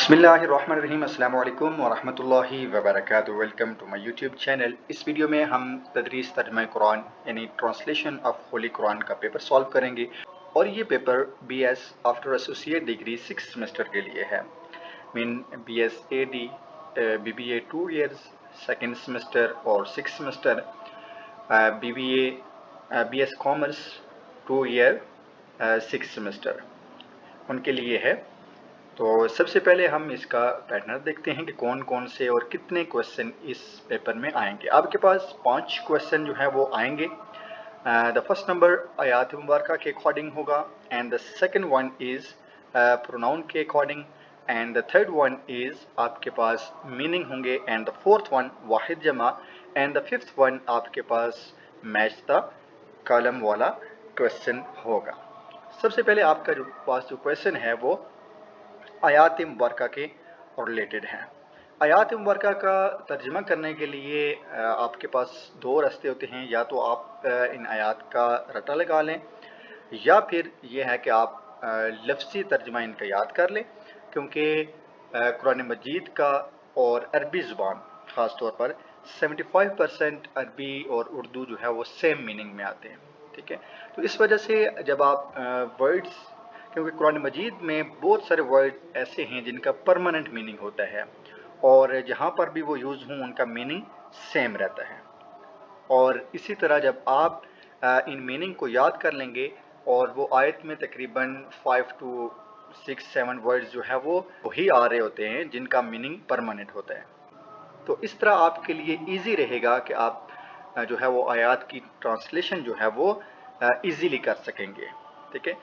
बिस्मिल्लाहिर्रहमानिर्रहीम अस्सलाम वालेकुम वरहमतुल्लाहि वबरकातुहू। Welcome to my YouTube channel. इस वीडियो में हम तदरीस तर्जुमा कुरान यानी ट्रांसलेशन ऑफ होली कुरान का पेपर सॉल्व करेंगे और ये paper BS after associate degree 6 semester के लिए है। Mean BS AD BBA 2 years second semester और 6 semester, BBA BS commerce 2 year 6 semester उनके लिए है। तो सबसे पहले हम इसका पैटर्न देखते हैं कि कौन कौन से और कितने क्वेश्चन इस पेपर में आएंगे। आपके पास 5 क्वेश्चन जो है वो आएंगे। द फर्स्ट नंबर आयात मुबारका के अकॉर्डिंग होगा, and the second one is pronoun के according, and the third one is आपके पास मीनिंग होंगे, एंड द फोर्थ वन वाहिद जमा, एंड द फिफ्थ वन आपके पास मैच द कॉलम वाला क्वेश्चन होगा। सबसे पहले आपका जो पास जो क्वेश्चन है वो आयात मुबारका के रिलेटेड हैं। आयात मुबारका का तर्जमा करने के लिए आपके पास दो रास्ते होते हैं। या तो आप इन आयात का रटा लगा लें, या फिर ये है कि आप लफ्ज़ी तर्जमा इनका याद कर लें, क्योंकि कुरान मजीद का और अरबी ज़ुबान ख़ास तौर पर 75% अरबी और उर्दू जो है वो सेम मीनिंग में आते हैं। ठीक है, तो इस वजह से जब आप वर्ड्स, क्योंकि कुरान मजीद में बहुत सारे वर्ड ऐसे हैं जिनका परमानेंट मीनिंग होता है और जहाँ पर भी वो यूज़ हों उनका मीनिंग सेम रहता है। और इसी तरह जब आप इन मीनिंग को याद कर लेंगे और वो आयत में तकरीबन 5 to 6-7 वर्ड्स जो है वो वही आ रहे होते हैं जिनका मीनिंग परमानेंट होता है, तो इस तरह आपके लिए इजी रहेगा कि आप जो है वो आयत की ट्रांसलेशन जो है वो इजीली कर सकेंगे। ठीक है,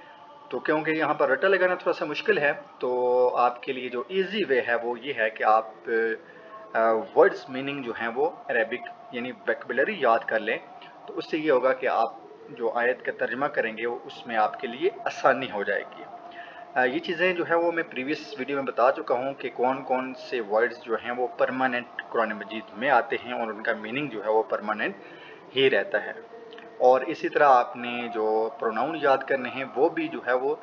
तो क्योंकि यहाँ पर रटा लगाना थोड़ा सा मुश्किल है, तो आपके लिए जो इजी वे है वो ये है कि आप वर्ड्स मीनिंग जो हैं वो अरेबिक यानी वोकैबुलरी याद कर लें। तो उससे ये होगा कि आप जो आयत का तर्जमा करेंगे वो उसमें आपके लिए आसानी हो जाएगी। ये चीज़ें जो है वो मैं प्रीवियस वीडियो में बता चुका हूँ कि कौन कौन से वर्ड्स जो हैं वो परमानेंट कुरान मजीद में आते हैं और उनका मीनिंग जो है वो परमानेंट ही रहता है। और इसी तरह आपने जो प्रोनाउन याद करने हैं वो भी जो है वो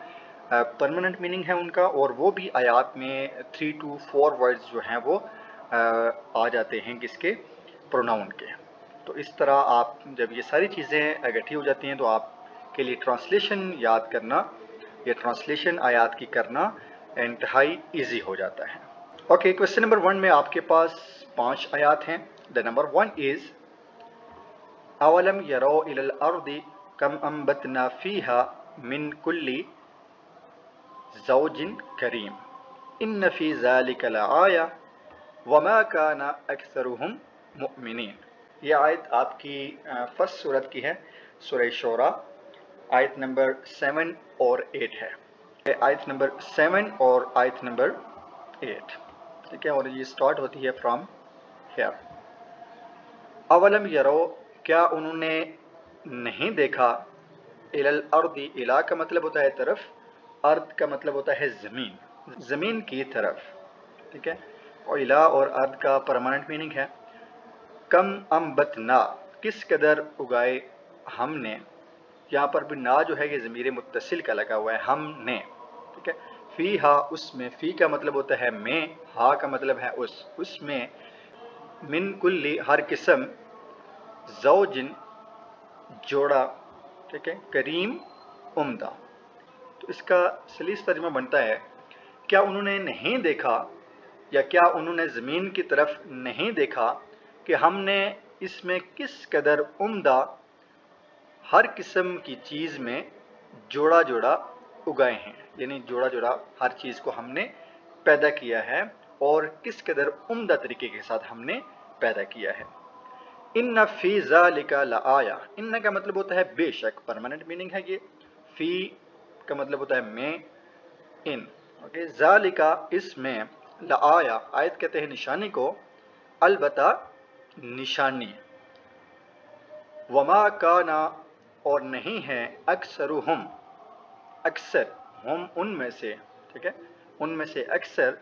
परमानेंट मीनिंग है उनका, और वो भी आयात में 3 to 4 वर्ड्स जो हैं वो आ जाते हैं किसके, प्रोनाउन के। तो इस तरह आप जब ये सारी चीज़ें इकट्ठी हो जाती हैं तो आपके लिए ट्रांसलेशन याद करना या ट्रांसलेशन आयात की करना इंतहाई ईजी हो जाता है। ओके, क्वेश्चन नंबर 1 में आपके पास 5 आयात हैं। द नंबर 1 इज़ अवलम यरो इलल अर्दी कम अम्बतना फीहा मिन कुल्ली ज़ौजिन करीम इन्न फी ज़ालिका लआया वमा काना अक्सरुहुम मुमिनीन। ये आयत आपकी फर्स्ट सूरत की है, सूरह शोरा, आयत नंबर 7 और 8 है। आयत नंबर 7 और आयत नंबर 8, ठीक है, और ये स्टार्ट होती है फ्रॉम हियर। अवलम यरो, क्या उन्होंने नहीं देखा, इलल अर्दी, इला का मतलब होता है तरफ, अर्द का मतलब होता है ज़मीन, ज़मीन की तरफ। ठीक है, और इला और अर्द का परमानेंट मीनिंग है। कम अम्बतना, किस कदर उगाए हमने, यहाँ पर भी ना जो है ये ज़मीर मुत्तसिल का लगा हुआ है, हमने। ठीक है, फ़ी हा, उसमें, फ़ी का मतलब होता है में, हा का मतलब है उसमें, मिन कुल्ली, हर किस्म, ज़ौजिन, जोड़ा, ठीक है, करीम, उम्दा। तो इसका सलीस तर्जुमा बनता है, क्या उन्होंने नहीं देखा या क्या उन्होंने ज़मीन की तरफ नहीं देखा कि हमने इसमें किस कदर उम्दा हर किस्म की चीज़ में जोड़ा जोड़ा उगाए हैं, यानी जोड़ा जोड़ा हर चीज़ को हमने पैदा किया है और किस कदर उम्दा तरीके के साथ हमने पैदा किया है। इन्ना फ़ी ज़ालिका लआया, इन्ना का मतलब होता है बेशक, परमानेंट मीनिंग है ये। फ़ी का मतलब होता है में, इन। ओके, ज़ालिका, इसमें, लआया, आयत कहते हैं निशानी को, अलबत्ता निशानी। वमा काना, और नहीं है, अक्सरुहुम, अक्सर, हम उनमें से, ठीक है, उनमें से अक्सर,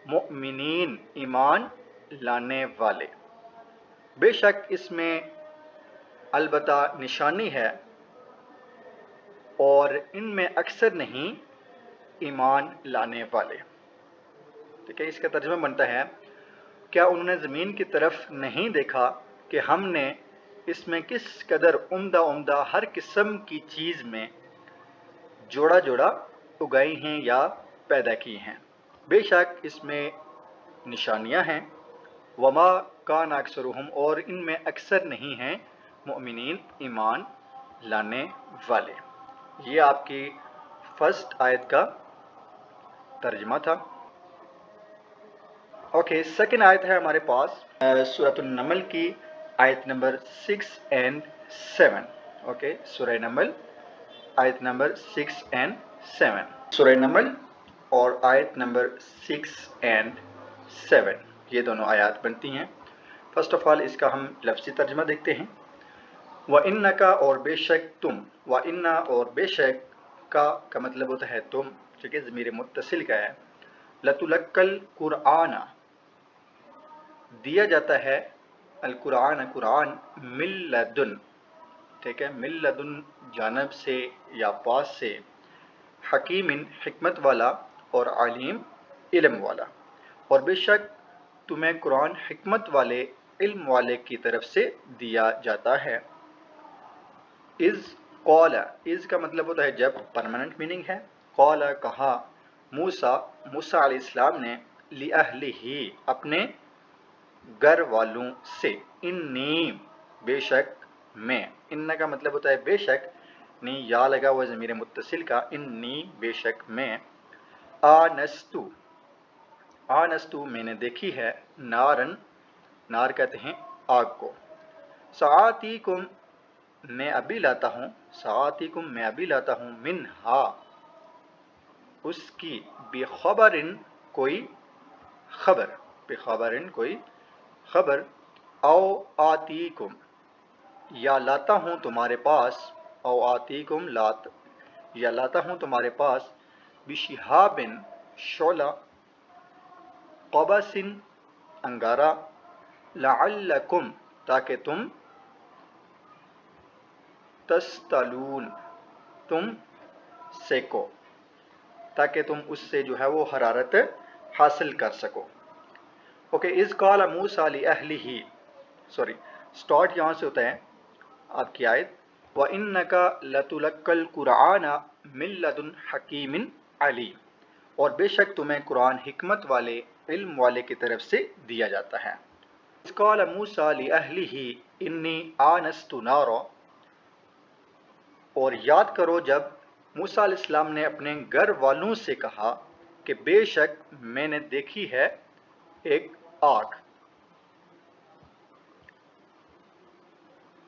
मुमिनीन, ईमान लाने वाले। बेशक इसमें अलबत्ता निशानी है और इनमें अक्सर नहीं ईमान लाने वाले। ٹھیک ہے، اس کا ترجمہ بنتا ہے کیا انہوں نے زمین کی طرف نہیں دیکھا کہ ہم نے اس میں کس قدر عمدہ عمدہ ہر قسم کی چیز میں جوڑا جوڑا اگائی ہیں یا پیدا کی ہیں، بے شک اس میں نشانیاں ہیں، وما کان اکثرہم اور ان میں اکثر نہیں ہیں مؤمنین ایمان لانے والے۔ یہ آپ کی فرسٹ آیت کا ترجمہ تھا۔ اوکے، سیکنڈ آیت ہے ہمارے پاس سورۃ النمل کی آیت نمبر 6 اینڈ 7۔ اوکے، سورہ نمل آیت نمبر 6 اینڈ 7، سورہ نمل اور آیت نمبر 6 اینڈ 7، یہ دونوں آیات بنتی ہیں۔ فرسٹ آف آل اس کا ہم لفظی ترجمہ دیکھتے ہیں۔ وَإِنَّكَ اور بے شک تم، وَإِنَّ اور بے شک کا مطلب ہوتا ہے تم، ٹھیک ہے، ضمیر متصل کا ہے۔ لَتُلَقَّى الْقُرْآنَ دیا جاتا ہے القرآن قرآن من لدن، ٹھیک ہے، من لدن جانب سے یا پاس سے، حکیم حکمت والا اور علیم علم والا، اور بے شک تمہیں قرآن حکمت والے علم والے کی طرف سے دیا جاتا ہے۔ از قال، از کا مطلب ہوتا ہے جب، پرماننٹ میننگ ہے۔ قال کہا، موسیٰ علیہ السلام نے، لِأَهْلِهِ اپنے گھر والوں سے، انی بے شک میں، ان کا مطلب ہوتا ہے بے شک، نی یا لگا ہوا ضمیر متصل کا، انی بے شک میں، آنستو میں نے دیکھی ہے، نارن نار کہتے ہیں آگ کو، سآتیکم میں ابھی لاتا ہوں، سآتیکم میں ابھی لاتا ہوں، منہا اس کی، بخبرن کوئی خبر، بخبرن کوئی خبر، او آتیکم یا لاتا ہوں تمہارے پاس، او آتیکم یا لاتا ہوں تمہارے پاس، بشہابن شعلہ، قبس انگارہ، لعلکم تاکہ تم، تستلون تم سیکو، تاکہ تم اس سے جو ہے وہ حرارت حاصل کر سکو۔ اوکے، اذ قال موسیٰ لِأَهْلِهِ، سوری، سٹارٹ یہاں سے ہوتا ہے آپ کی آیت، وَإِنَّكَ لَتُلَقَّى الْقُرْآنَ مِن لَدُنْ حَكِيمٍ عَلِيمٍ اور بے شک تمہیں قرآن حکمت والے علم والے کی طرف سے دیا جاتا ہے۔ اذ قال موسیٰ لِأَهْلِهِ إِنِّي آنَسْتُ نَارًا اور یاد کرو جب موسیٰ علیہ السلام نے اپنے گھر والوں سے کہا کہ بے شک میں نے دیکھی ہے ایک آگ،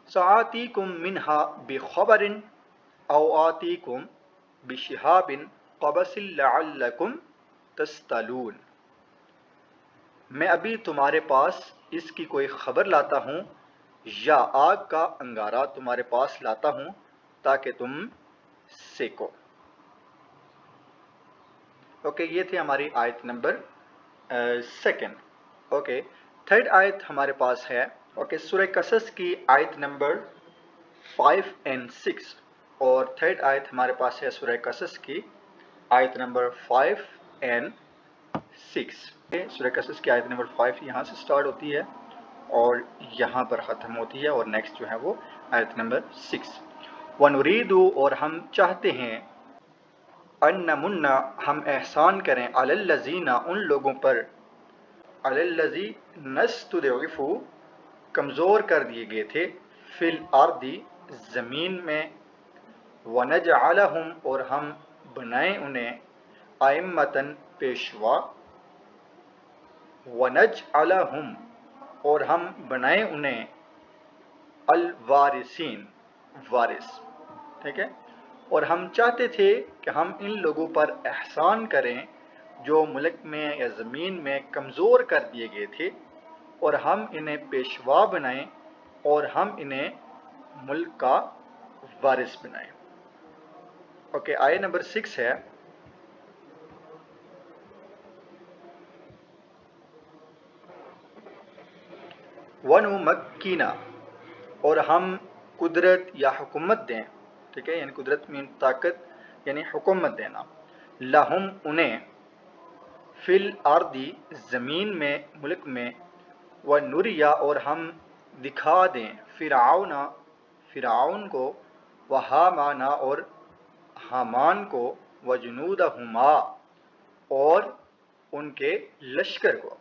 سآتیکم منہا بخبر او آتیکم بشہاب قبس لعلکم تستلون، میں ابھی تمہارے پاس اس کی کوئی خبر لاتا ہوں یا آگ کا انگارہ تمہارے پاس لاتا ہوں تاکہ تم سیکو۔ اوکے، یہ تھی ہماری آیت نمبر سیکنڈ۔ اوکے، تھرڈ آیت ہمارے پاس ہے، اوکے، سورہ قصص کی آیت نمبر 5 اینڈ 6، اور تھرڈ آیت ہمارے پاس ہے سورہ قصص کی آیت نمبر 5 اینڈ 6۔ سورہ قصص کی آیت نمبر 5 یہاں سے سٹارٹ ہوتی ہے اور یہاں پر ختم ہوتی ہے، اور نیکسٹ جو ہے وہ آیت نمبر 6۔ وَنُرِيدُ اور ہم چاہتے ہیں، ان نمن ہم احسان کریں، علی الذین ان لوگوں پر، علی الذی نستضعف کمزور کر دیے گئے تھے، فی الارض زمین میں، ونجعلہم اور ہم بنائیں انہیں، ائمۃ پیشوا، ونجعلہم اور ہم بنائیں انہیں، الوارثین وارث، ٹھیک ہے، اور ہم چاہتے تھے کہ ہم ان لوگوں پر احسان کریں جو ملک میں یا زمین میں کمزور کر دیے گئے تھے، اور ہم انہیں پیشوا بنائیں اور ہم انہیں ملک کا وارث بنائیں۔ اوکے، آیت نمبر 6 ہے، وَنُمَكِّنَ اور ہم قدرت یا حکومت دیں، ٹھیک ہے، یعنی قدرت میں طاقت یعنی حکومت دینا، لہم انہیں، फिल आर्दी ज़मीन में, मुल्क में, व नुरिया और हम दिखा दें, फ़िरऔना फ़िरऔन को, व हामाना और हामान को, व जुनूदहुमा और उनके लश्कर को,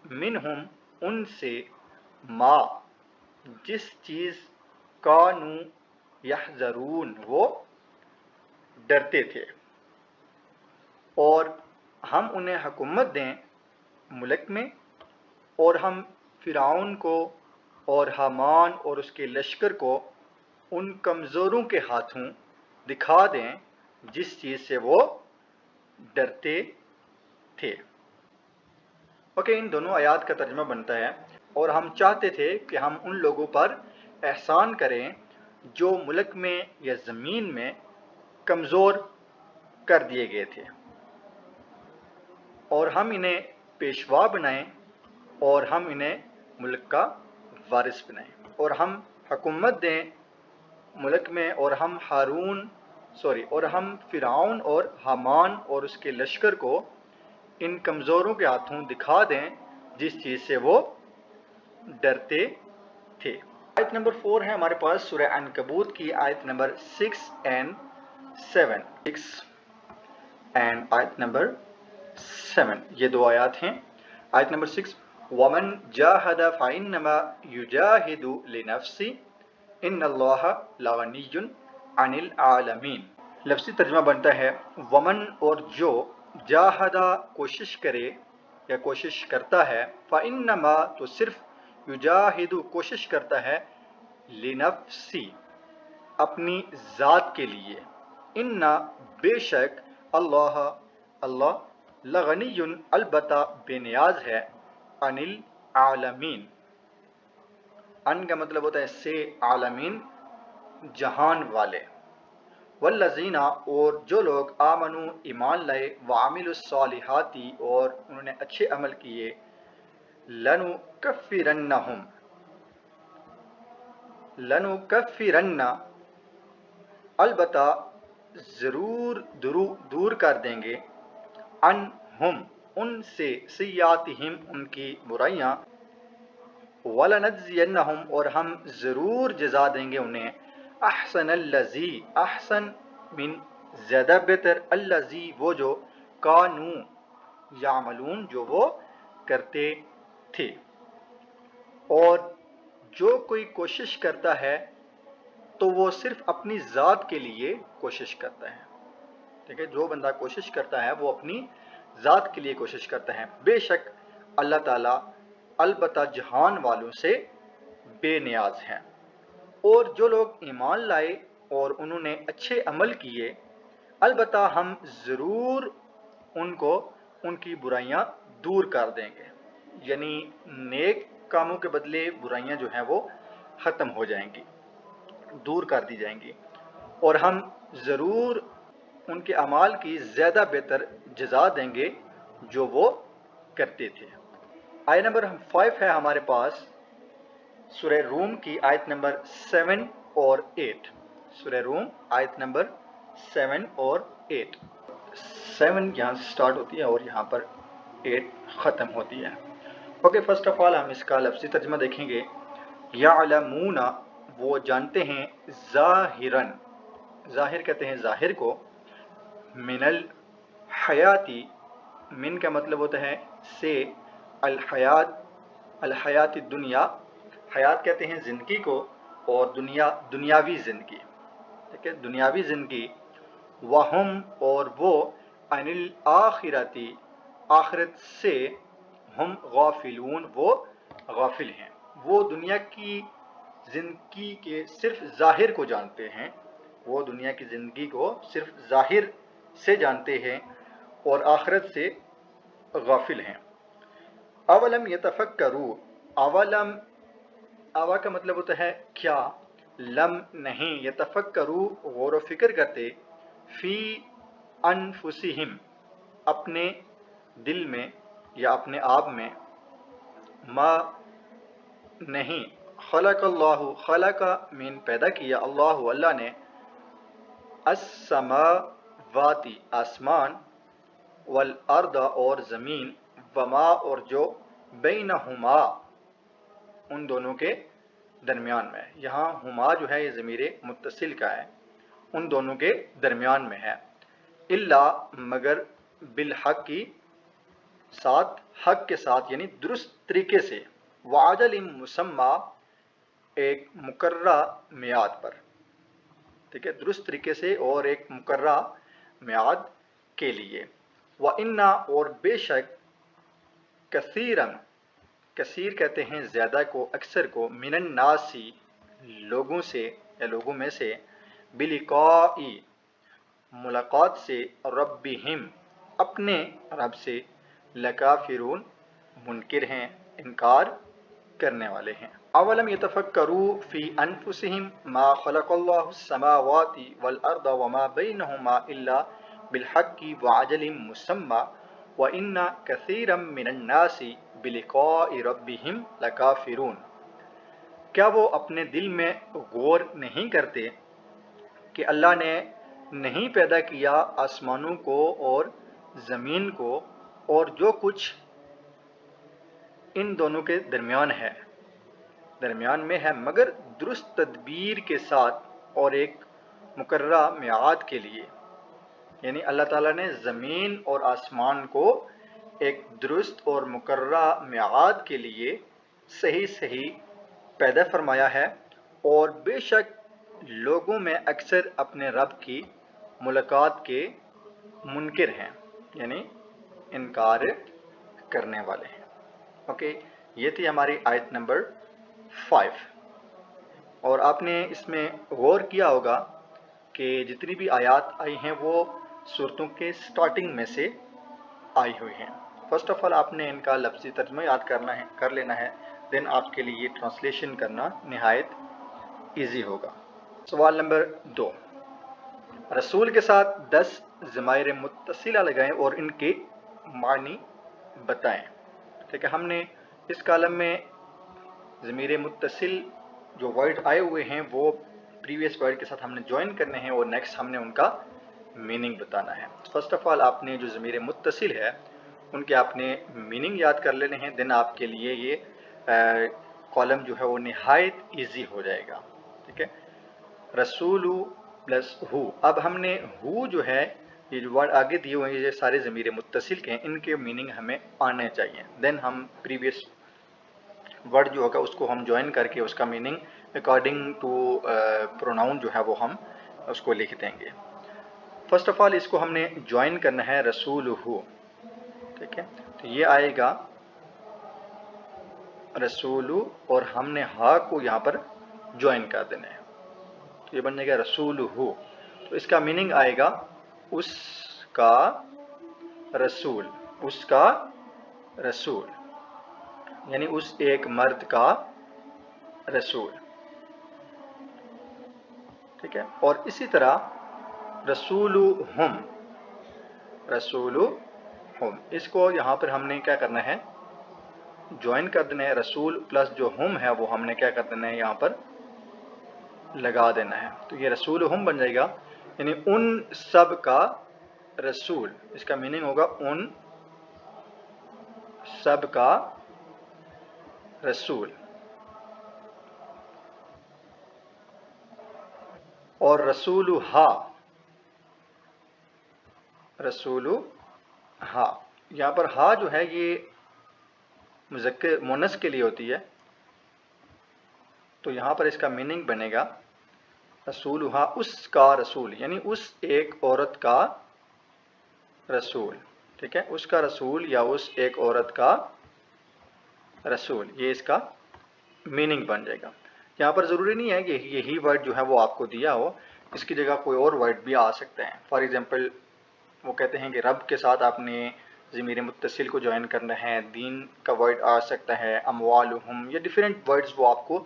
मिनहुम उनसे, मा जिस चीज़, कानू यहज़रून वो डरते थे, और हम उन्हें हुकूमत दें मुल्क में, और हम फ़िरऔन को और हामान और उसके लश्कर को उन कमज़ोरों के हाथों दिखा दें जिस चीज़ से वो डरते थे। ओके, इन दोनों आयात का तर्जुमा बनता है, और हम चाहते थे कि हम उन लोगों पर एहसान करें जो मुल्क में या ज़मीन में कमज़ोर कर दिए गए थे, और हम इन्हें पेशवा बनाएं, और हम इन्हें मुल्क का वारिस बनाएं, और हम हुकूमत दें मुल्क में, और हम और हम फ़िरऔन और हामान और उसके लश्कर को इन कमज़ोरों के हाथों दिखा दें जिस चीज़ से वो डरते थे। आयत नंबर 4 है हमारे पास सूरह अनकबूत की आयत नंबर 6 एंड 7, ये दो आयत हैं। आयत नंबर 6, वमन जाहद फ़इन्नमा युजाहिदु लिनफ्सी इन्नल्लाह लगनिय्युन अनिल आलमीन। लफ्ज़ी तर्जुमा बनता है वमन और जो, जाहदा कोशिश करे या कोशिश करता है, फ़इन्नमा तो सिर्फ, युजाहिदु कोशिश करता है, लिनफ्सी अपनी ज़ात के लिए, इन्ना बेशक, अल्लाह लगनियुन अलबत्ता बेनियाज है, अनिल आलमीन, अन का मतलब होता है से, आलमीन जहान वाले, वल्लज़ीना और जो लोग, आमनु ईमान लाए, वामिलुस्सालिहाती और उन्होंने अच्छे अमल किए, लनुकफ्फिरन्ना अलबत्ता ज़रूर दूर कर देंगे, अनहुम उनसे, सय्यातिहिम उनकी बुराइयाँ, वलनज़्ज़ियन्नहुम और हम ज़रूर जज़ा देंगे उन्हें, अहसनल्लज़ी अहसन मिन ज़्यादा बेहतर, अल्लज़ी वो जो, कानू यामलून जो वो करते थे। और जो कोई कोशिश करता है तो वो सिर्फ अपनी ज़ात के लिए कोशिश करता है, ठीक है। जो बंदा कोशिश करता है वो अपनी ज़ात के लिए कोशिश करता है, बेशक अल्लाह ताला अलबत्ता जहान वालों से बेनियाज हैं। और जो लोग ईमान लाए और उन्होंने अच्छे अमल किए, अलबत्ता हम ज़रूर उनको उनकी बुराइयां दूर कर देंगे, यानी नेक कामों के बदले बुराइयां जो हैं वो ख़त्म हो जाएंगी, दूर कर दी जाएंगी, और हम ज़रूर उनके अमाल की ज़्यादा बेहतर जज़ा देंगे जो वो करते थे। आयत नंबर 5 है हमारे पास सूरह रूम की आयत नंबर 7 और 8। सूरह रूम आयत नंबर 7 और 8। 7 यहाँ से स्टार्ट होती है और यहाँ पर 8 ख़त्म होती है। ओके, फर्स्ट ऑफ ऑल हम इसका लफ्ज़ी तर्जुमा देखेंगे। यालमूना वो जानते हैं, ज़ाहिरन ज़ाहिर कहते हैं ज़ाहिर को, मिनल हयाती मिन का मतलब होता है से, अल हयात दुनिया, हयात कहते हैं ज़िंदगी को, और दुनिया दुनियावी ज़िंदगी, ठीक है, दुनियावी ज़िंदगी, वहम और वो, अनिल आखिरती आखिरत से, हम गाफिलून वो गाफिल हैं। वो दुनिया की ज़िंदगी के सिर्फ ज़ाहिर को जानते हैं, वो दुनिया की ज़िंदगी को सिर्फ ज़ाहिर से जानते हैं और आखिरत से गाफिल हैं। अवलम यतफक्करू, अवलम, अवा का मतलब होता है क्या, लम नहीं, यतफक्करू गौर व फिक्र करते, फ़ी अनफुसिहिम अपने दिल में या अपने आप में, मा नहीं, खलक़ल्लाहु खलक़ा मीन पैदा किया, अल्लाहु अल्लाह ने, अस्समावाती आसमान, والارض اور زمین، وما اور جو بینہما ان دونوں کے درمیان میں. یہاں ہما جو ہے یہ ضمیر متصل کا ہے، ان دونوں کے درمیان میں ہے. الا مگر بالحق کی ساتھ، حق کے ساتھ یعنی درست طریقے سے، وعجل مسمى ایک مقررہ میعاد پر. ٹھیک ہے، درست طریقے سے اور ایک مقررہ میعاد کے لیے. وَإِنَّا اور بے شک، کثیرا کثیر کہتے ہیں زیادہ کو، اکثر کو، من الناس لوگوں سے یا لوگوں میں سے، بلقاء ملاقات سے، ربہم اپنے رب سے، لکافرون منکر ہیں، انکار کرنے والے ہیں. اولم یتفکروا فی انفسہم ما خلق اللہ السماوات والارض وما بینہما الا بالحق وعجل مسمى وَإِنَّ كَثِيرًا مِّنَ النَّاسِ بِلِقَاءِ رَبِّهِمْ لَكَافِرُونَ. کیا وہ اپنے دل میں غور نہیں کرتے کہ اللہ نے نہیں پیدا کیا آسمانوں کو اور زمین کو اور جو کچھ ان دونوں کے درمیان میں ہے، مگر درست تدبیر کے ساتھ اور ایک مقررہ میعاد کے لیے. یعنی اللہ تعالیٰ نے زمین اور آسمان کو ایک درست اور مقررہ میعاد کے لیے صحیح پیدا فرمایا ہے. اور بے شک لوگوں میں اکثر اپنے رب کی ملاقات کے منکر ہیں، یعنی انکار کرنے والے ہیں. اوکے، یہ تھی ہماری آیت نمبر 5. اور آپ نے اس میں غور کیا ہوگا کہ جتنی بھی آیات آئی ہیں وہ صورتوں کے سٹارٹنگ میں سے آئی ہوئی ہیں. فرسٹ آف آل آپ نے ان کا لفظی ترجمہ یاد کر لینا ہے، دین آپ کے لیے ٹرانسلیشن کرنا نہایت ایزی ہوگا. سوال نمبر 2، رسول کے ساتھ 10 ضمائر متصلہ لگائیں اور ان کے معنی بتائیں. ٹھیک ہے، ہم نے اس کالم میں ضمیر متصل جو ورڈ آئے ہوئے ہیں وہ پریویس ورڈ کے ساتھ ہم نے جوائن کرنے ہیں اور نیکسٹ ہم نے ان کا میننگ بتانا ہے. فرسٹ آف آل آپ نے جو ضمیر متصل ہے ان کے آپ نے میننگ یاد کر لینے ہیں، دین آپ کے لیے یہ کالم جو ہے وہ نہایت ایزی ہو جائے گا. ٹھیک ہے، رسول پلس ہو. اب ہم نے ہو جو ہے، یہ جو ورڈ آگے دیے ہوئے ہیں یہ سارے ضمیر متصل کے ہیں، ان کے میننگ ہمیں آنے چاہیے. دین ہم پریویس ورڈ جو ہوگا اس کو ہم جوائن کر کے اس کا میننگ اکارڈنگ ٹو پروناؤن جو ہے وہ ہم اس کو لکھ دیں گے. فرسٹ آف آل اس کو ہم نے جوائن کرنا ہے رسول ہو. ٹھیک ہے، تو یہ آئے گا رسول، اور ہم نے ہا کو یہاں پر جوائن کر دینا ہے، تو یہ بن جائے گا رسول ہو. تو اس کا میننگ آئے گا اس کا رسول، اس کا رسول یعنی اس ایک مرد کا رسول. ٹھیک ہے، اور اسی طرح رسول ہم، رسول ہم، اس کو یہاں پر ہم نے کیا کرنا ہے، جوائن کر دینا ہے. رسول پلس جو ہم ہے وہ ہم نے کیا کر دینا ہے، یہاں پر لگا دینا ہے. تو یہ رسول ہم بن جائے گا، یعنی ان سب کا رسول. اس کا میننگ ہوگا ان سب کا رسول. اور رسول ہا، رسول ہا، یہاں پر ہا جو ہے یہ مذکر مونس کے لیے ہوتی ہے، تو یہاں پر اس کا میننگ بنے گا رسول ہا، اس کا رسول، یعنی اس ایک عورت کا رسول. ٹھیک ہے، اس کا رسول یا اس ایک عورت کا رسول، یہ اس کا میننگ بن جائے گا. یہاں پر ضروری نہیں ہے کہ یہی ورڈ جو ہے وہ آپ کو دیا ہو، اس کی جگہ کوئی اور ورڈ بھی آ سکتے ہیں. فار ایگزامپل وہ کہتے ہیں کہ رب کے ساتھ آپ نے ضمیر متصل کو جوائن کرنا ہے، دین کا ورڈ آ سکتا ہے، اموالہم، یا ڈیفرنٹ ورڈز وہ آپ کو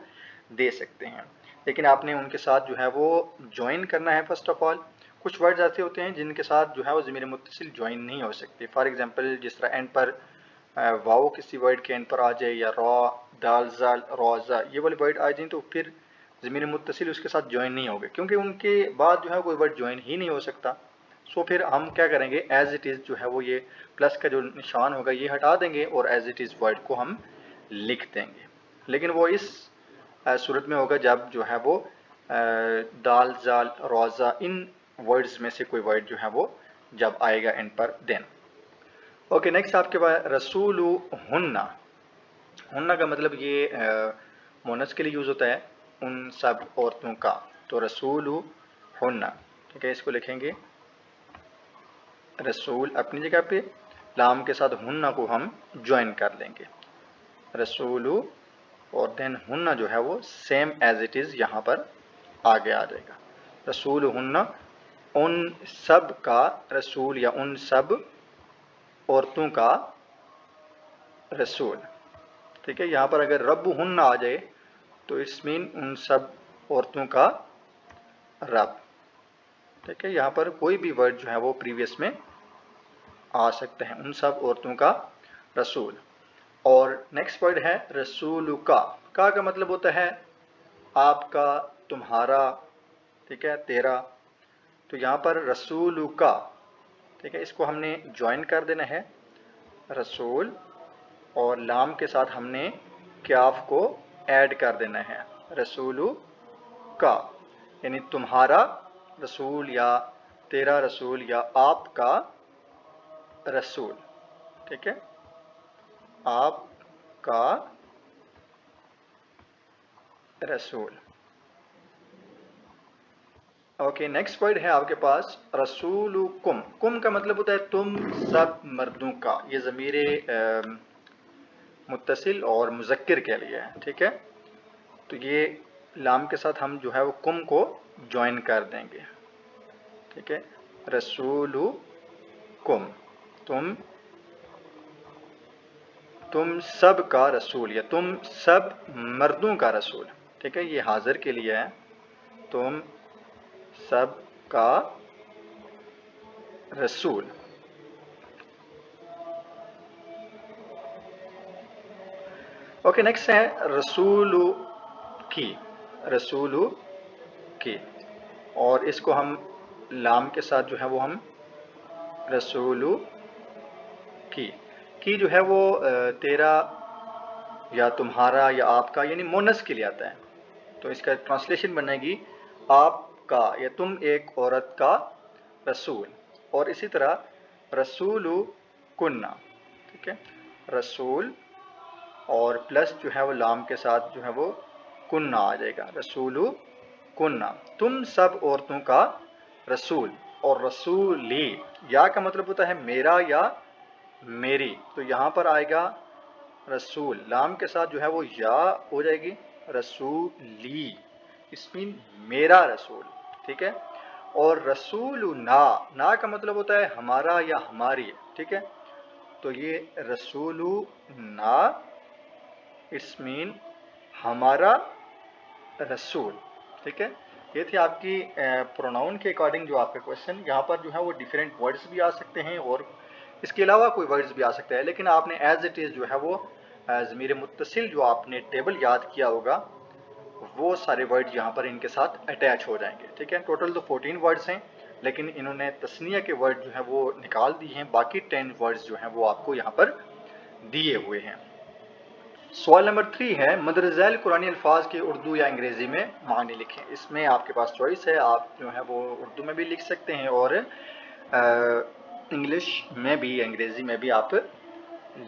دے سکتے ہیں، لیکن آپ نے ان کے ساتھ جو ہے وہ جوائن کرنا ہے. فرسٹ آف آل کچھ ورڈز ایسے ہوتے ہیں جن کے ساتھ جو ہے وہ ضمیر متصل جوائن نہیں ہو سکتے. فار ایگزامپل جس طرح اینڈ پر واؤ کسی ورڈ کے اینڈ پر آ جائے، یا را، دال، زال، روزہ، یہ والے ورڈ آ جائیں تو پھر ضمیر متصل اس کے ساتھ جوائن نہیں ہوگے، کیونکہ ان کے بعد جو ہے کوئی ورڈ جوائن ہی نہیں ہو سکتا. सो फिर हम क्या करेंगे, एज इट इज़ जो है वो ये प्लस का जो निशान होगा ये हटा देंगे और एज इट इज़ वर्ड को हम लिख देंगे। लेकिन वो इस सूरत में होगा जब जो है वो दाल जाल रोज़ा इन वर्ड्स में से कोई वर्ड जो है वो जब आएगा एंड पर देन। ओके, नेक्स्ट आपके पास रसूल हुन्ना। हुन्ना का मतलब ये मोनस के लिए यूज़ होता है, उन सब औरतों का। तो रसूल हुन्ना, ठीक है, इसको लिखेंगे रसूल अपनी जगह पे, लाम के साथ हुन्ना को हम ज्वाइन कर लेंगे, रसूल, और देन हुन्ना जो है वो सेम एज इट इज़ यहाँ पर आगे आ जाएगा। रसूल हुन्ना उन सब का रसूल या उन सब औरतों का रसूल, ठीक है। यहाँ पर अगर रब हुन्ना आ जाए तो इट्स मीन उन सब औरतों का रब, ठीक है। यहाँ पर कोई भी वर्ड जो है वो प्रीवियस में आ सकते हैं, उन सब औरतों का रसूल। और नेक्स्ट वर्ड है रसूल का मतलब होता है आपका, तुम्हारा, ठीक है, तेरा। तो यहाँ पर रसूल का, ठीक है, इसको हमने ज्वाइन कर देना है रसूल, और लाम के साथ हमने क्याफ को ऐड कर देना है, रसूल का, यानी तुम्हारा रसूल या तेरा रसूल या आपका रसूल, ठीक है, आपका रसूल। ओके, नेक्स्ट वर्ड है आपके पास रसूलुकुम। कुम का मतलब होता है तुम सब मर्दों का, ये ज़मीरे मुत्तसिल और मुज़क्किर के लिए है, ठीक है। तो ये लाम के साथ हम जो है वो कुम को ज्वाइन कर देंगे, ठीक है, रसूलुकुम, तुम सब का रसूल या तुम सब मर्दों का रसूल, ठीक है, ये हाजिर के लिए है, तुम सब का रसूल। ओके, नेक्स्ट है रसूलु की, रसूलु की, और इसको हम लाम के साथ जो है वो हम रसूलु की जो है वो तेरा या तुम्हारा या आपका, यानी मोनस के लिए आता है। तो इसका ट्रांसलेशन बनेगी आपका या तुम एक औरत का रसूल। और इसी तरह रसूलु कुन्ना, ठीक है, रसूल और प्लस जो है वो लाम के साथ जो है वो कुन्ना आ जाएगा, रसूलु कुन्ना, तुम सब औरतों का रसूल। और रसूली, या का मतलब होता है मेरा या मेरी, तो यहाँ पर आएगा रसूल, लाम के साथ जो है वो या हो जाएगी, रसूली, इस मीन मेरा रसूल, ठीक है। और रसूल ना का मतलब होता है हमारा या हमारी, ठीक है। तो ये रसूल ना, इट्स मीन हमारा रसूल, ठीक है। ये थी आपकी प्रोनाउन के अकॉर्डिंग जो आपका क्वेश्चन। यहाँ पर जो है वो डिफरेंट वर्ड्स भी आ सकते हैं और इसके अलावा कोई वर्ड्स भी आ सकते हैं, लेकिन आपने एज इट इज़ जो है वो ज़मीर मुत्तसिल जो आपने टेबल याद किया होगा वो सारे वर्ड यहाँ पर इनके साथ अटैच हो जाएंगे, ठीक है। टोटल तो 14 वर्ड्स हैं, लेकिन इन्होंने तस्निया के वर्ड जो हैं वो निकाल दिए हैं, बाकी 10 वर्ड्स जो हैं वो आपको यहाँ पर दिए हुए हैं। सवाल नंबर 3 है मदरज़ैल कुरानी अल्फाज के उर्दू या अंग्रेज़ी में मानी लिखें। इसमें आपके पास चॉइस है, आप जो है वो उर्दू में भी लिख सकते हैं और इंग्लिश में भी, अंग्रेज़ी में भी आप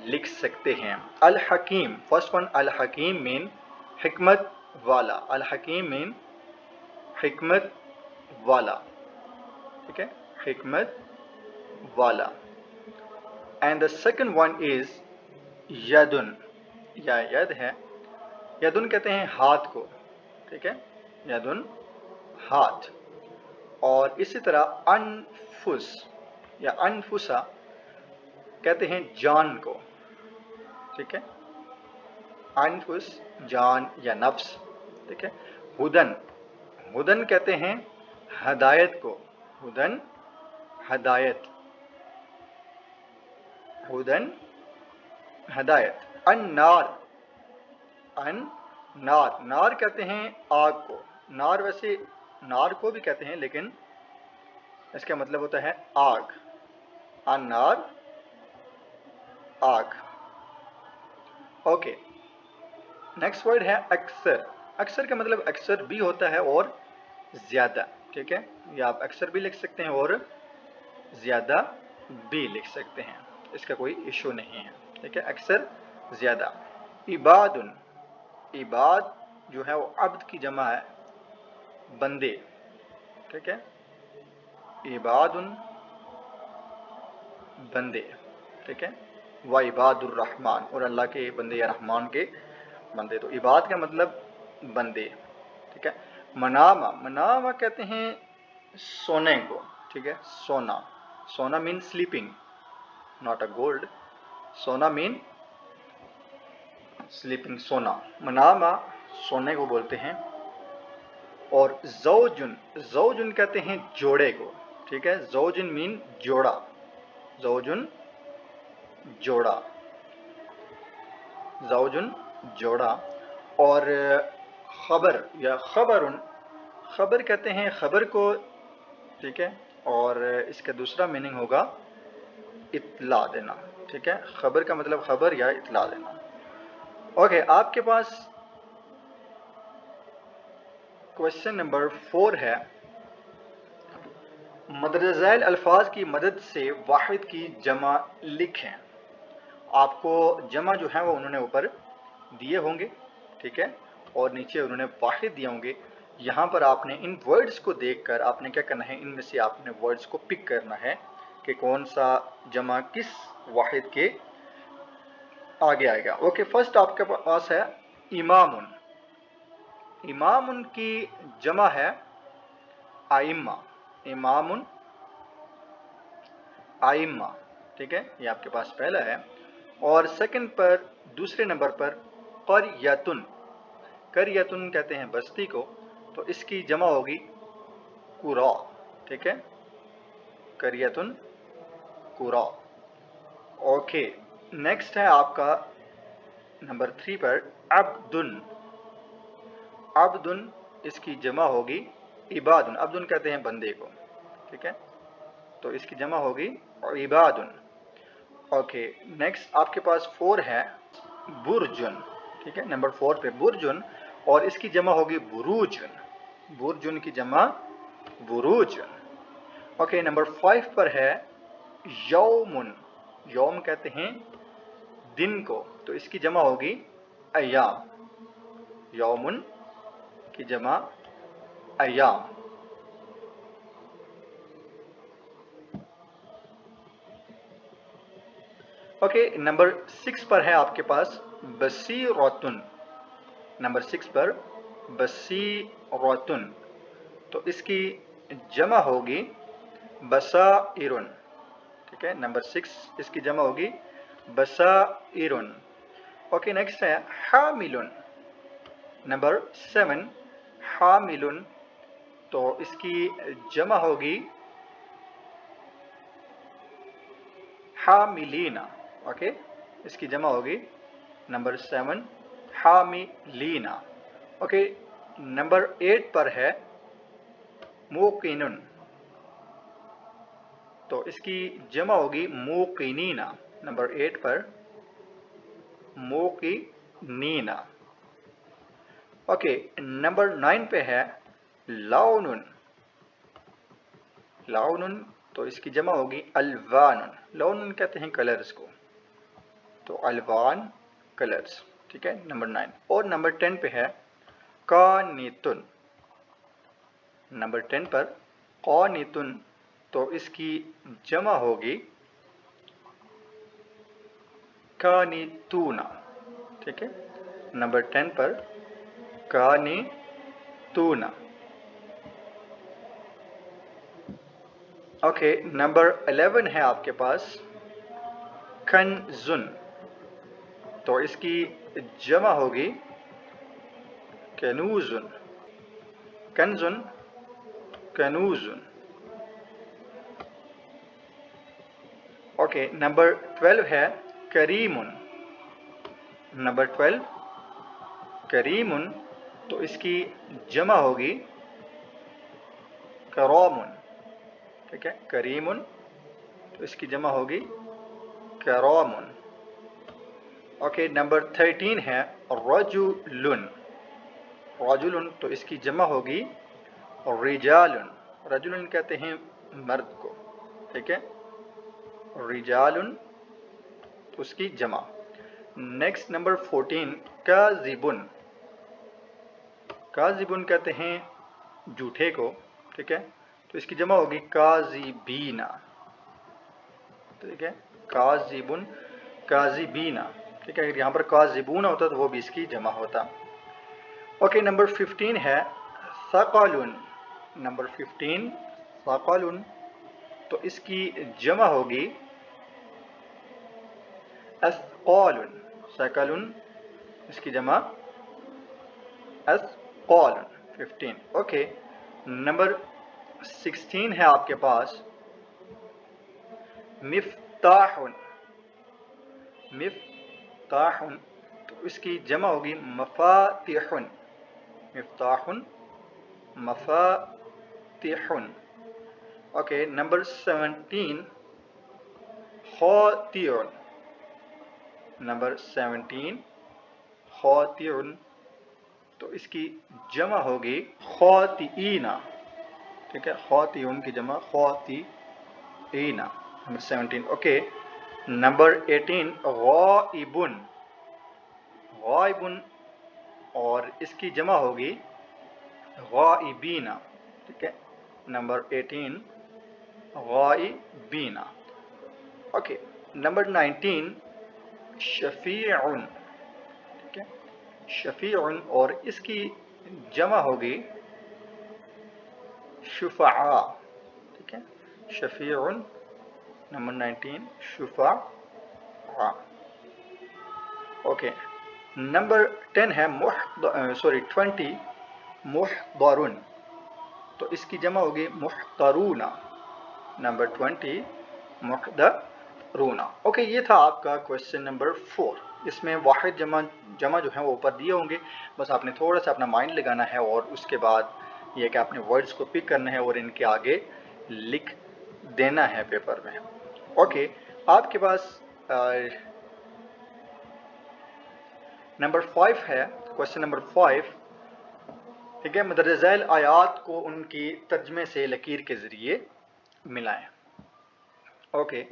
लिख सकते हैं। अल हकीम, फर्स्ट वन, अल हकीम मीन हिकमत वाला, अल हकीम मीन हिकमत वाला, ठीक है, हिकमत वाला। And the second one is यदुन, या यद है, यदुन कहते हैं हाथ को, ठीक है, यदुन हाथ। और इसी तरह अनफुस या अनफुसा कहते हैं जान को, ठीक है, अनफुस जान या नफ्स, ठीक है। हुदन, हुदन कहते हैं हदायत को, हुदन हदायत, हुदन हदायत। अन्नार, अन नार, नार कहते हैं आग को, नार वैसे नार को भी कहते हैं लेकिन इसका मतलब होता है आग, अन्नार आग। ओके, नेक्स्ट वर्ड है अक्सर। अक्सर का मतलब अक्सर भी होता है और ज्यादा, ठीक है, या आप अक्सर भी लिख सकते हैं और ज्यादा भी लिख सकते हैं, इसका कोई इशू नहीं है, ठीक है, अक्सर ज्यादा। इबादुन, इबाद जो है वो अब्द की जमा है, बंदे, ठीक है, इबादुन बंदे, ठीक है, व इबादुर रहमान, और अल्लाह के बंदे या रहमान के बंदे। तो इबाद का मतलब बंदे, ठीक है। मनामा, मनामा कहते हैं सोने को, ठीक है, सोना, सोना mean sleeping, not a gold, सोना मीन स्लीपिंग, सोना, मनामा सोने को बोलते हैं। और ज़ौजुन, ज़ौजुन कहते हैं जोड़े को, ठीक है, ज़ौजुन मीन जोड़ा, ज़ौजुन जोड़ा, ज़ौजुन जोड़ा। और खबर या खबरुन, खबर कहते हैं खबर को, ठीक है, और इसका दूसरा मीनिंग होगा इत्ला देना, ठीक है, खबर का मतलब खबर या इत्ला देना। ओके, आपके पास क्वेश्चन नंबर 4 है, मदद झैल अल्फाज की मदद से वाहिद की जमा लिखें। आपको जमा जो है वो उन्होंने ऊपर दिए होंगे, ठीक है, और नीचे उन्होंने वाहिद दिए होंगे। यहाँ पर आपने इन वर्ड्स को देखकर आपने क्या करना है, इनमें से आपने वर्ड्स को पिक करना है कि कौन सा जमा किस वाहिद के आगे आएगा। ओके, फर्स्ट आपके पास है इमामुन। इमामुन की जमा है आइम्मा, इमामुन आइम्मा, ठीक है, ये आपके पास पहला है। और सेकंड पर, दूसरे नंबर पर करियतुन, करियतुन कहते हैं बस्ती को, तो इसकी जमा होगी कुरा, ठीक है, करियतुन कुरा। ओके, नेक्स्ट है आपका नंबर 3 पर अब्दुन। अब्दुन, इसकी जमा होगी इबादुन, अब्दुन कहते हैं बंदे को, ठीक है, तो इसकी जमा होगी इबादुन। ओके, नेक्स्ट आपके पास 4 है बुरजुन, ठीक है, नंबर 4 पे बुरजुन, और इसकी जमा होगी बुरूजुन, बुरजुन की जमा बुरूजुन। ओके, नंबर 5 पर है यौमुन। यौम कहते हैं दिन को, तो इसकी जमा होगी अय्याम, यौमुन की जमा अय्याम। ओके, नंबर 6 पर है आपके पास बसीरतुन। नंबर 6 पर बसीरतुन, तो इसकी जमा होगी बसाइरुन, ठीक है, नंबर 6 इसकी जमा होगी बसाइरुन। ओके, नेक्स्ट है हामिलुन। नंबर 7 हामिलुन, तो इसकी जमा होगी हामिलीना। ओके, इसकी जमा होगी नंबर 7 हामिलीना। ओके, नंबर 8 पर है मुकिनुन, तो इसकी जमा होगी मुकिनीना, नंबर 8 पर मुकिनीना। ओके, नंबर 9 पे है लाउनुन। लाउनुन, तो इसकी जमा होगी अल्वानुन, लाउनुन कहते हैं कलर्स को, तो अल्वान कलर्स, ठीक है, नंबर 9। और नंबर 10 पे है कानितुन। नंबर 10 पर कानितुन, तो इसकी जमा होगी कानितूना, ठीक है, नंबर 10 पर कानितूना। ओके, नंबर 11 है आपके पास कन्जुन, तो इसकी जमा होगी कनूजुन, कन्जुन कनूजुन। ओके, नंबर 12 है करीमुन। नंबर 12 करीमुन, तो इसकी जमा होगी करामुन, ठीक है, करीमुन तो इसकी जमा होगी करामुन। ओके, नंबर 13 है रजुलुन। रजुलुन तो इसकी जमा होगी रिजालुन। रजुलुन कहते हैं मर्द को, ठीक है, रिजालुन तो उसकी जमा। Next number 14 काजिबुन। काजिबुन कहते हैं झूठे को, ठीक है, तो इसकी जमा होगी काजिबीना, ठीक है, काजिबुन काजिबीना, ठीक है। यहाँ पर काजिबून होता तो वो भी इसकी जमा होता। ओके, नंबर 15 है सक़ालुन। नंबर 15 सक़ालुन तो इसकी जमा होगी अस्क़ालुन। सक़ालुन इसकी जमा अस्क़ालुन 15। ओके, नंबर 16 है आपके पास मिफ्ताहुन। मिफ्ताहुन तो इसकी जमा होगी मफातिहुन। मिफ्ताहुन मफातिहुन। ओके, नंबर 17 खातिउन। नंबर 17 खातिउन तो इसकी जमा होगी खातिईना, ठीक है, खातिउन की जमा खातिईना। नंबर 17। Okay, number 18 गाइबुन। गाइबुन और इसकी जमा होगी गाइबीना, ठीक है, नंबर 18 गाइबीना। ओके, नंबर 19 शफीउन, ठीक है, शफीउन और इसकी जमा होगी शुफआ, ठीक है, शफीउन नंबर 19 शुफआ। ओके, नंबर 10 है 20 मुहदरुन तो इसकी जमा होगी मुहतरूना। नंबर 20 मुहदरूना। ओके, ये था आपका क्वेश्चन नंबर 4। इसमें वाहिद जमा जो है वो ऊपर दिए होंगे, बस आपने थोड़ा सा अपना माइंड लगाना है और उसके बाद ये कि आपने वर्ड्स को पिक करना है और इनके आगे लिख देना है पेपर में। ओके, आपके पास नंबर 5 है, क्वेश्चन नंबर 5, ठीक है, मदरज़ैल आयात को उनकी तर्जमे से लकीर के ज़रिए मिलाएं। ओके,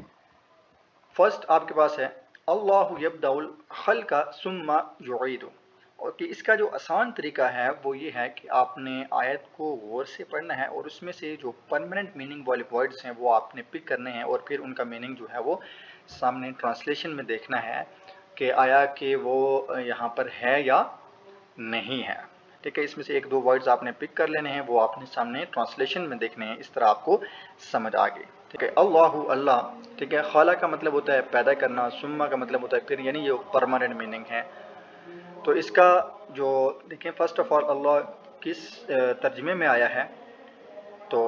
फर्स्ट आपके पास है अल्लाहु यब्दउल खल्क़ा सुम्मा युईदु। और कि इसका जो आसान तरीका है वो ये है कि आपने आयत को गौर से पढ़ना है और उसमें से जो परमानेंट मीनिंग वाले वर्ड्स हैं वो आपने पिक करने हैं और फिर उनका मीनिंग जो है वो सामने ट्रांसलेशन में देखना है कि आया कि वो यहाँ पर है या नहीं है, ठीक है। इसमें से एक दो वर्ड्स आपने पिक कर लेने हैं, वो आपने सामने ट्रांसलेशन में देखने हैं, इस तरह आपको समझ आ गई, ठीक है। अल्लाहु अल्लाह, ठीक है, खाला का मतलब होता है पैदा करना, सुम्मा का मतलब होता है फिर, यानी ये परमानेंट मीनिंग है। तो इसका जो देखें, फर्स्ट ऑफ ऑल अल्लाह किस तर्जमे में आया है, तो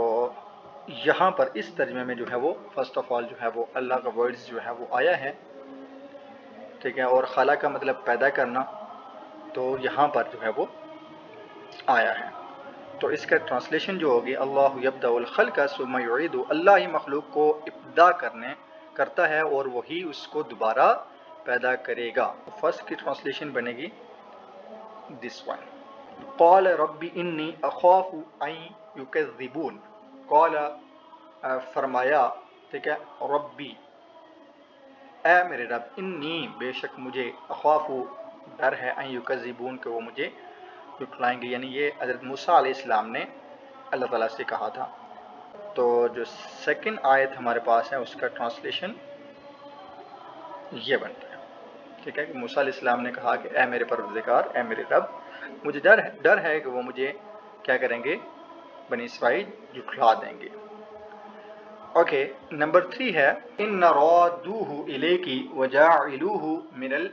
यहाँ पर इस तर्जमे में जो है वो फर्स्ट ऑफ ऑल जो है वो अल्लाह का वर्ड्स जो है वो आया है, ठीक है। और खाला का मतलब पैदा करना, तो यहाँ पर जो है वो आया है। तो इसका ट्रांसलेशन जो होगी अल्लाहु यब्दउल खल्क़ा सुम्मा युईदु, अल्लाह ही मखलूक को इब्दा करता है और वही उसको दोबारा पैदा करेगा। तो फर्स्ट की ट्रांसलेशन बनेगी दिस वन, क़ाल रब्बी इन्नी अख़ाफ़ु अन युकज़्ज़िबून। क़ाल फरमाया, ठीक है, रब्बी ए मेरे रब, इन्नी बेशक मुझे, अख़ाफ़ु डर है, अन युकज़्ज़िबून कि वो मुझे जुटलाएंगे, यानी ये हज़रत मूसा अलैहिस्सलाम ने अल्लाह ताला से कहा था। तो जो सेकंड आयत हमारे पास है उसका ट्रांसलेशन ये बनता है, ठीक है, कि मूसा अलैहिस्सलाम ने कहा कि ए मेरे परवरदिगार, ए मेरे रब, मुझे डर है कि वो मुझे क्या करेंगे, बनी इसराइल जुटला देंगे। ओके, नंबर 3 है इन्ना रादूहु इलैकी व जाइलूहु मिनल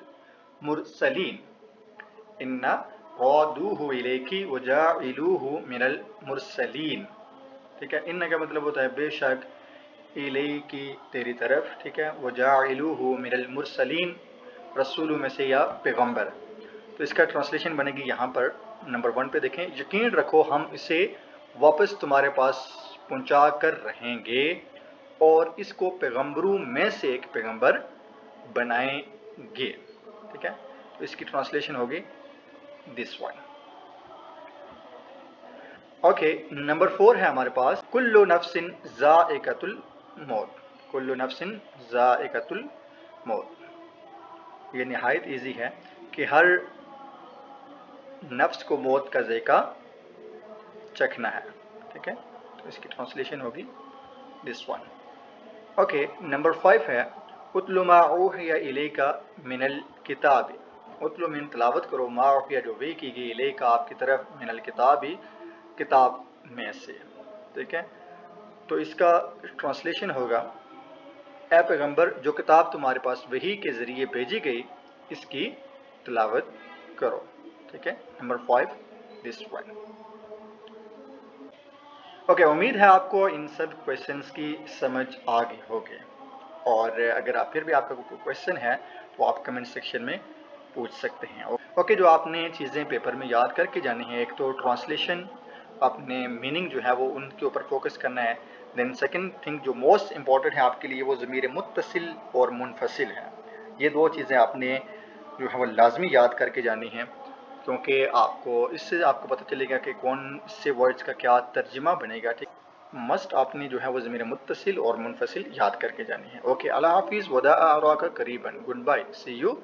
मुरसलीन। इन्ना रादूहु इलैकी व जाइलूहु मिनल मुरसलीन, ठीक है। इन्ना का मतलब होता है बेशक, इलैकी तेरी तरफ, ठीक है, व जाइलूहु मिनल मुरसलीन रसूलों में से या पैगंबर। तो इसका ट्रांसलेशन बनेगी यहाँ पर नंबर 1 पे देखें, यकीन रखो हम इसे वापस तुम्हारे पास پہنچا کر رہیں گے اور اس کو پیغمبروں میں سے ایک پیغمبر بنائیں گے. ٹھیک ہے، تو اس کی ٹرانسلیشن ہوگی دس ون. اوکے، نمبر 4 ہے ہمارے پاس کل نفس ذائقۃ الموت. کل نفس ذائقۃ الموت، یہ نہایت ایزی ہے کہ ہر نفس کو موت کا ذائقہ چکھنا ہے. ٹھیک ہے، تو اس کی ٹرانسلیشن ہوگی دس ون. اوکے، نمبر 5 ہے اتل ما اوحی الیک من الکتاب. اتل من تلاوت کرو، ما اوحی جو وحی کی گئی، الیک آپ کی طرف، من الکتاب کتاب میں سے. ٹھیک ہے، تو اس کا ٹرانسلیشن ہوگا اے پیغمبر جو کتاب تمہارے پاس وحی کے ذریعے بھیجی گئی اس کی تلاوت کرو. ٹھیک ہے، نمبر 5 دس ون. اوکے، امید ہے آپ کو ان سب کویشچنس کی سمجھ آ گئی ہوگی، اور اگر آپ پھر بھی آپ کا کوئی کویشچن ہے تو آپ کمنٹ سیکشن میں پوچھ سکتے ہیں. اوکے، جو آپ نے چیزیں پیپر میں یاد کر کے جانی ہیں، ایک تو ٹرانسلیشن، اپنے میننگ جو ہے وہ ان کے اوپر فوکس کرنا ہے. دین سیکنڈ تھنگ جو موسٹ امپورٹنٹ ہے آپ کے لیے وہ ضمیر متصل اور منفصل ہے. یہ دو چیزیں آپ نے جو ہے وہ لازمی یاد کر کے جانی ہیں، کیونکہ آپ کو اس سے آپ کو پتہ چلے گا کہ کون سے ورڈز کا کیا ترجمہ بنے گا. ٹھیک، مسٹ آپ نے جو ہے وہ ضمیر متصل اور منفصل یاد کر کے جانی ہے. اوکے، اللہ حافظ، وداع اراک قریبا، good bye, see you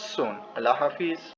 soon. اللہ حافظ.